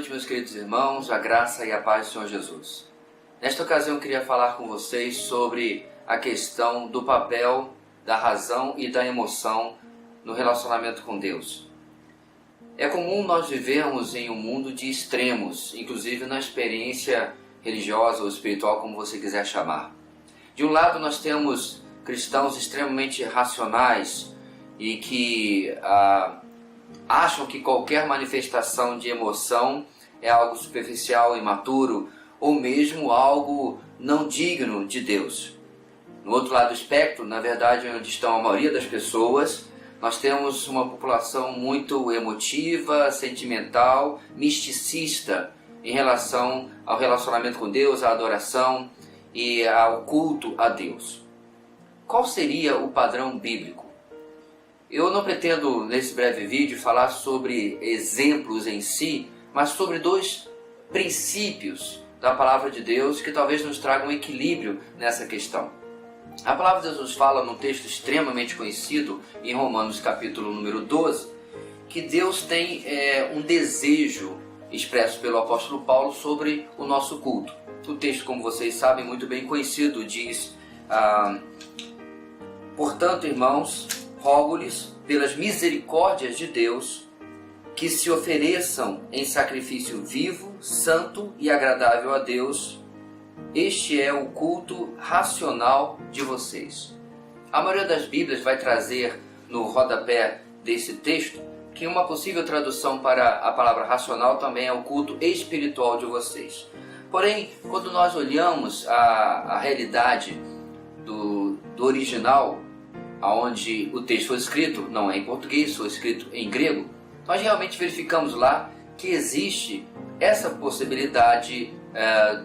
noite, meus queridos irmãos, a graça e a paz do Senhor Jesus. Nesta ocasião eu queria falar com vocês sobre a questão do papel da razão e da emoção no relacionamento com Deus. É comum nós vivermos em um mundo de extremos, inclusive na experiência religiosa ou espiritual, como você quiser chamar. De um lado nós temos cristãos extremamente racionais e que acham que qualquer manifestação de emoção é algo superficial, imaturo ou mesmo algo não digno de Deus. No outro lado do espectro, na verdade, onde estão a maioria das pessoas, nós temos uma população muito emotiva, sentimental, misticista em relação ao relacionamento com Deus, à adoração e ao culto a Deus. Qual seria o padrão bíblico? Eu não pretendo, nesse breve vídeo, falar sobre exemplos em si, mas sobre dois princípios da palavra de Deus que talvez nos tragam equilíbrio nessa questão. A palavra de Deus nos fala num texto extremamente conhecido, em Romanos capítulo número 12, que Deus tem um desejo expresso pelo apóstolo Paulo sobre o nosso culto. O texto, como vocês sabem, muito bem conhecido, diz: portanto, irmãos, rogo-lhes, pelas misericórdias de Deus, que se ofereçam em sacrifício vivo, santo e agradável a Deus. Este é o culto racional de vocês. A maioria das Bíblias vai trazer no rodapé desse texto que uma possível tradução para a palavra racional também é o culto espiritual de vocês. Porém, quando nós olhamos a realidade do original, onde o texto foi escrito, não é em português, foi escrito em grego, nós realmente verificamos lá que existe essa possibilidade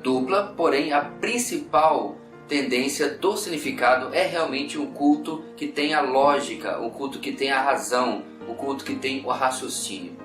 dupla, porém a principal tendência do significado é realmente um culto que tem a lógica, um culto que tem a razão, um culto que tem o raciocínio.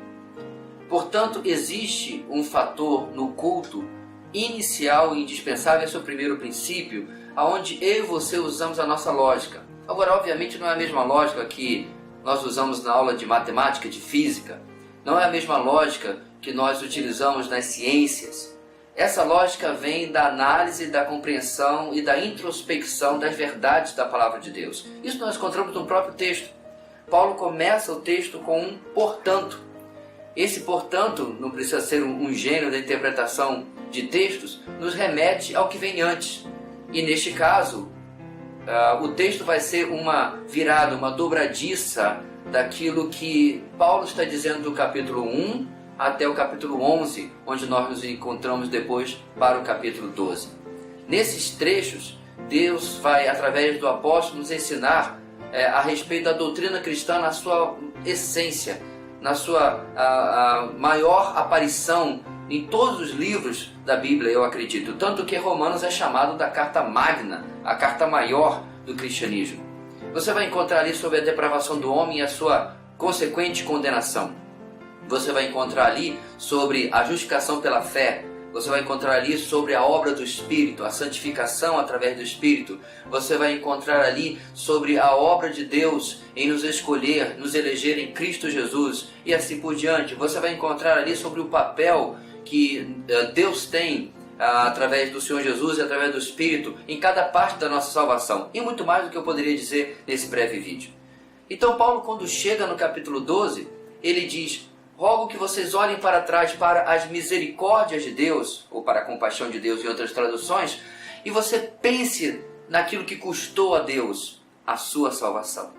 Portanto, existe um fator no culto inicial e indispensável, esse é o primeiro princípio, onde eu e você usamos a nossa lógica. Agora, obviamente, não é a mesma lógica que nós usamos na aula de matemática, de física. Não é a mesma lógica que nós utilizamos nas ciências. Essa lógica vem da análise, da compreensão e da introspecção das verdades da palavra de Deus. Isso nós encontramos no próprio texto. Paulo começa o texto com um portanto. Esse portanto, não precisa ser um gênero da interpretação de textos, nos remete ao que vem antes. E neste caso, o texto vai ser uma virada, uma dobradiça daquilo que Paulo está dizendo do capítulo 1 até o capítulo 11, onde nós nos encontramos depois para o capítulo 12. Nesses trechos, Deus vai, através do apóstolo, nos ensinar a respeito da doutrina cristã na sua essência, na sua maior aparição em todos os livros da Bíblia, eu acredito. Tanto que Romanos é chamado da carta magna, a carta maior do cristianismo. Você vai encontrar ali sobre a depravação do homem e a sua consequente condenação. Você vai encontrar ali sobre a justificação pela fé. Você vai encontrar ali sobre a obra do Espírito, a santificação através do Espírito. Você vai encontrar ali sobre a obra de Deus em nos escolher, nos eleger em Cristo Jesus e assim por diante. Você vai encontrar ali sobre o papel que Deus tem através do Senhor Jesus e através do Espírito em cada parte da nossa salvação. E muito mais do que eu poderia dizer nesse breve vídeo. Então Paulo, quando chega no capítulo 12, ele diz: rogo que vocês olhem para trás para as misericórdias de Deus, ou para a compaixão de Deus em outras traduções, e você pense naquilo que custou a Deus a sua salvação.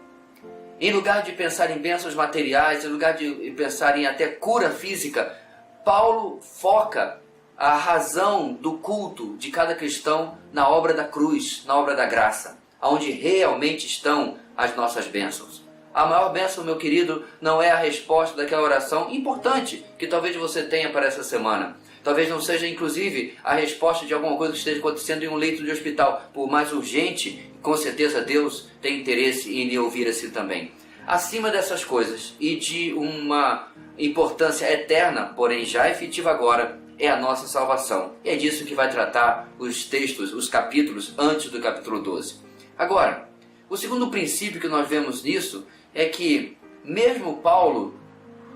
Em lugar de pensar em bênçãos materiais, em lugar de pensar em até cura física, Paulo foca a razão do culto de cada cristão na obra da cruz, na obra da graça, onde realmente estão as nossas bênçãos. A maior bênção, meu querido, não é a resposta daquela oração importante que talvez você tenha para essa semana. Talvez não seja, inclusive, a resposta de alguma coisa que esteja acontecendo em um leito de hospital. Por mais urgente, com certeza Deus tem interesse em lhe ouvir assim também. Acima dessas coisas e de uma importância eterna, porém já efetiva agora, é a nossa salvação. E é disso que vai tratar os textos, os capítulos antes do capítulo 12. Agora, o segundo princípio que nós vemos nisso é que mesmo Paulo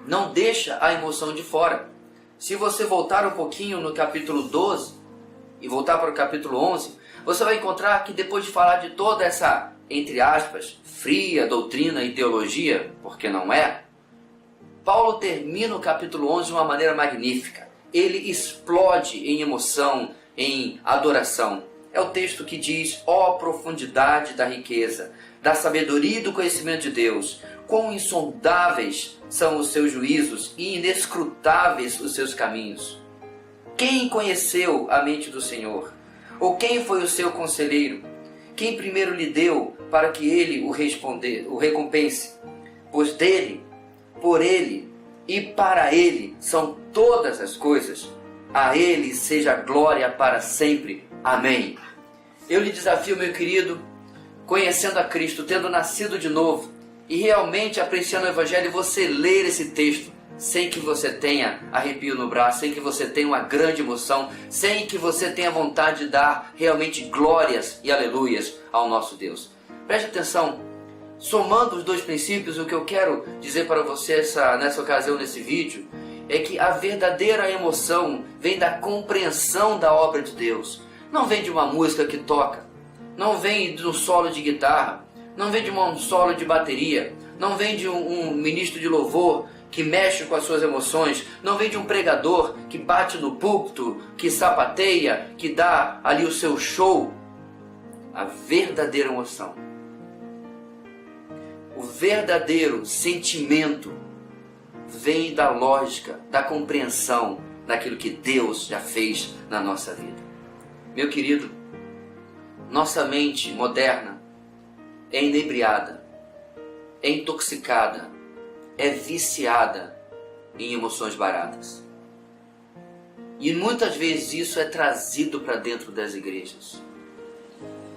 não deixa a emoção de fora. Se você voltar um pouquinho no capítulo 12 e voltar para o capítulo 11, você vai encontrar que depois de falar de toda essa, entre aspas, fria doutrina e teologia, porque não é, Paulo termina o capítulo 11 de uma maneira magnífica. Ele explode em emoção, em adoração. É o texto que diz: ó profundidade da riqueza, da sabedoria e do conhecimento de Deus, quão insondáveis são os seus juízos e inescrutáveis os seus caminhos. Quem conheceu a mente do Senhor? Ou quem foi o seu conselheiro? Quem primeiro lhe deu para que ele o recompense? Pois dele, por ele e para ele são todas as coisas. A ele seja glória para sempre. Amém. Eu lhe desafio, meu querido, conhecendo a Cristo, tendo nascido de novo e realmente apreciando o Evangelho, você ler esse texto sem que você tenha arrepio no braço, sem que você tenha uma grande emoção, sem que você tenha vontade de dar realmente glórias e aleluias ao nosso Deus. Preste atenção, somando os dois princípios, o que eu quero dizer para você nessa ocasião, nesse vídeo, é que a verdadeira emoção vem da compreensão da obra de Deus. Não vem de uma música que toca, não vem de um solo de guitarra, não vem de um solo de bateria, não vem de um ministro de louvor que mexe com as suas emoções, não vem de um pregador que bate no púlpito, que sapateia, que dá ali o seu show. A verdadeira emoção, o verdadeiro sentimento vem da lógica, da compreensão daquilo que Deus já fez na nossa vida. Meu querido, nossa mente moderna é inebriada, é intoxicada, é viciada em emoções baratas. E muitas vezes isso é trazido para dentro das igrejas.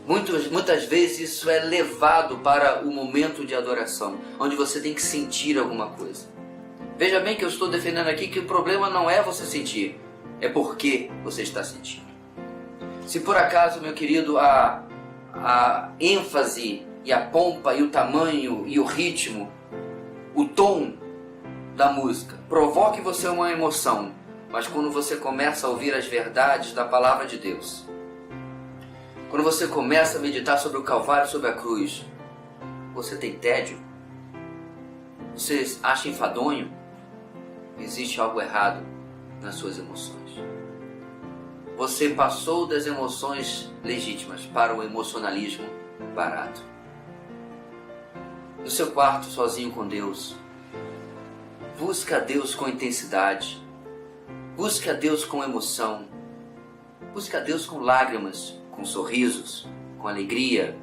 Muitas vezes isso é levado para o momento de adoração, onde você tem que sentir alguma coisa. Veja bem que eu estou defendendo aqui que o problema não é você sentir, é porque você está sentindo. Se por acaso, meu querido, a ênfase e a pompa e o tamanho e o ritmo, o tom da música provoque em você uma emoção, mas quando você começa a ouvir as verdades da palavra de Deus, quando você começa a meditar sobre o Calvário, sobre a cruz, você tem tédio? Você acha enfadonho? Existe algo errado nas suas emoções. Você passou das emoções legítimas para o emocionalismo barato. No seu quarto, sozinho com Deus, busca a Deus com intensidade, busca a Deus com emoção, busca a Deus com lágrimas, com sorrisos, com alegria,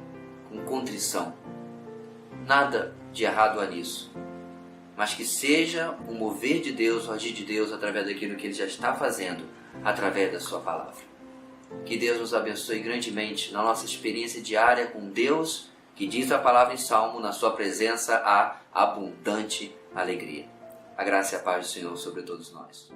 com contrição. Nada de errado há nisso, mas que seja o mover de Deus, o agir de Deus através daquilo que Ele já está fazendo, através da sua palavra. Que Deus nos abençoe grandemente na nossa experiência diária com Deus, que diz a palavra em Salmo: na sua presença há abundante alegria. A graça e a paz do Senhor sobre todos nós.